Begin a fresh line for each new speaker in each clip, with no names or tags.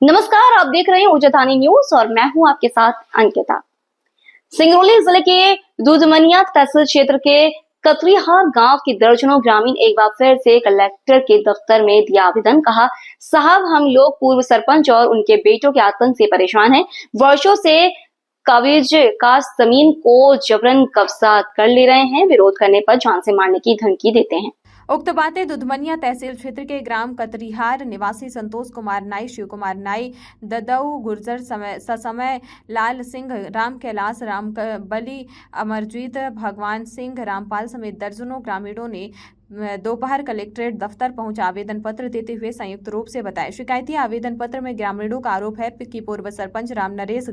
नमस्कार, आप देख रहे हैं उच्चतानी न्यूज और मैं हूं आपके साथ अंकिता। सिंगरौली जिले के दुधमनिया तहसील क्षेत्र के कतरीहार गांव के दर्जनों ग्रामीण एक बार फिर से कलेक्टर के दफ्तर में दिया आवेदन। कहा, साहब हम लोग पूर्व सरपंच और उनके बेटों के आतंक से परेशान हैं। वर्षों से कब्ज का जमीन को जबरन कब्जा कर ले रहे हैं। विरोध करने पर जान से मारने की धमकी देते हैं।
उक्त बातें दुधमनिया तहसील क्षेत्र के ग्राम कतरीहार निवासी संतोष कुमार नाई, शिव कुमार नाई, ददऊ गुर्जर, ससमय लाल सिंह, राम कैलाश, राम बली, अमरजीत, भगवान सिंह, रामपाल समेत दर्जनों ग्रामीणों ने दोपहर कलेक्ट्रेट दफ्तर पहुंच आवेदन पत्र देते हुए संयुक्त रूप से बताया। शिकायती आवेदन पत्र में ग्रामीणों का आरोप है कि पूर्व सरपंच राम नरेश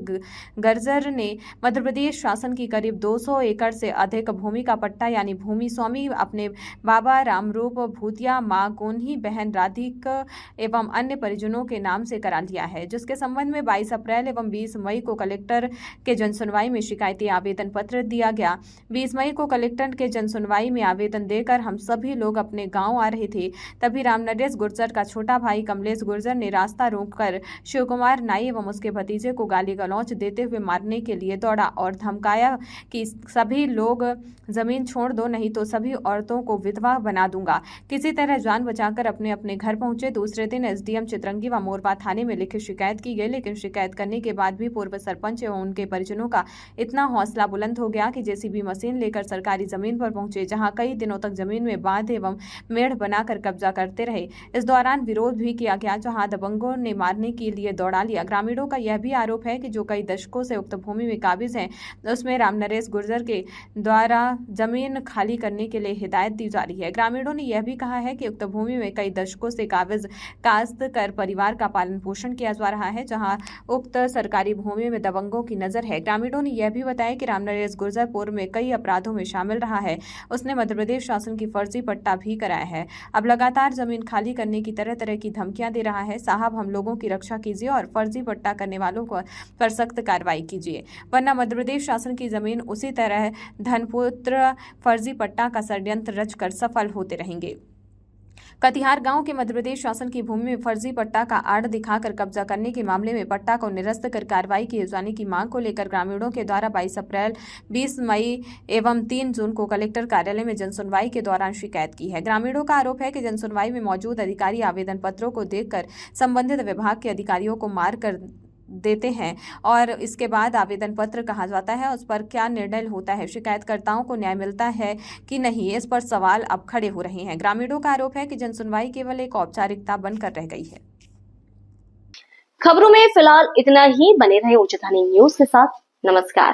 गर्जर ने मध्य प्रदेश शासन की करीब 200 एकड़ से अधिक भूमि का पट्टा यानी भूमि स्वामी अपने बाबा रामरूप भूतिया, मां गोन्ही, बहन राधिक एवं अन्य परिजनों के नाम से करा लिया है, जिसके संबंध में 22 अप्रैल एवं 20 मई को कलेक्टर के जनसुनवाई में शिकायती आवेदन पत्र दिया गया। 20 मई को कलेक्टर के जनसुनवाई में आवेदन देकर हम सभी लोग अपने गांव आ रहे थे, तभी राम नरेश गुर्जर का छोटा भाई कमलेश गुर्जर ने रास्ता रोककर शिव कुमार नाई एवं उसके भतीजे को गाली गलौच देते हुए मारने के लिए दौड़ा और धमकाया कि सभी लोग जमीन छोड़ दो, नहीं तो सभी औरतों को विधवा बना दूंगा। किसी तरह जान बचाकर अपने अपने घर पहुंचे। दूसरे दिन एसडीएम चितरंगी व मोरबा थाने में लिखित शिकायत की गई, लेकिन शिकायत करने के बाद भी पूर्व सरपंच एवं उनके परिजनों का इतना हौसला बुलंद हो गया कि जेसीबी मशीन लेकर सरकारी जमीन पर पहुंचे, जहां कई दिनों तक जमीन में बांध एवं मेढ़ बनाकर कब्जा करते रहे। इस दौरान विरोध भी किया गया, जहां दबंगों ने मारने के लिए दौड़ा लिया। ग्रामीणों का यह भी आरोप है कि जो कई दशकों से उक्त भूमि में काबिज हैं, उसमें राम नरेश गुर्जर के द्वारा जमीन खाली करने के लिए हिदायत दी जा रही है। ग्रामीणों ने यह भी कहा है कि उक्त भूमि में कई दशकों से काबिज काश्त कर परिवार का पालन पोषण किया जा रहा है, जहां उक्त सरकारी भूमि में दबंगों की नजर है। ग्रामीणों ने यह भी बताया कि राम नरेश गुर्जर पूर्व में कई अपराधों में शामिल रहा है। उसने मध्य प्रदेश शासन की फर्जी पट्टा भी कराया है। अब लगातार जमीन खाली करने की तरह तरह की धमकियां दे रहा है। साहब हम लोगों की रक्षा कीजिए और फर्जी पट्टा करने वालों को पर सख्त कार्रवाई कीजिए, वरना मध्य प्रदेश शासन की जमीन उसी तरह धनपुत्र फर्जी पट्टा का षड्यंत्र रचकर सफल होते रहेंगे। कतिहार गांव के मध्य प्रदेश शासन की भूमि में फर्जी पट्टा का आड़ दिखाकर कब्जा करने के मामले में पट्टा को निरस्त कर कार्रवाई किए जाने की मांग को लेकर ग्रामीणों के द्वारा 22 अप्रैल, 20 मई एवं 3 जून को कलेक्टर कार्यालय में जनसुनवाई के दौरान शिकायत की है। ग्रामीणों का आरोप है कि जनसुनवाई में मौजूद अधिकारी आवेदन पत्रों को देखकर संबंधित विभाग के अधिकारियों को मार कर देते हैं और इसके बाद आवेदन पत्र कहा जाता है, उस पर क्या निर्णय होता है, शिकायतकर्ताओं को न्याय मिलता है कि नहीं, इस पर सवाल अब खड़े हो रहे हैं। ग्रामीणों का आरोप है कि जनसुनवाई केवल एक औपचारिकता बनकर रह गई है।
खबरों में फिलहाल इतना ही। बने रहे उच्चतानी न्यूज के साथ। नमस्कार।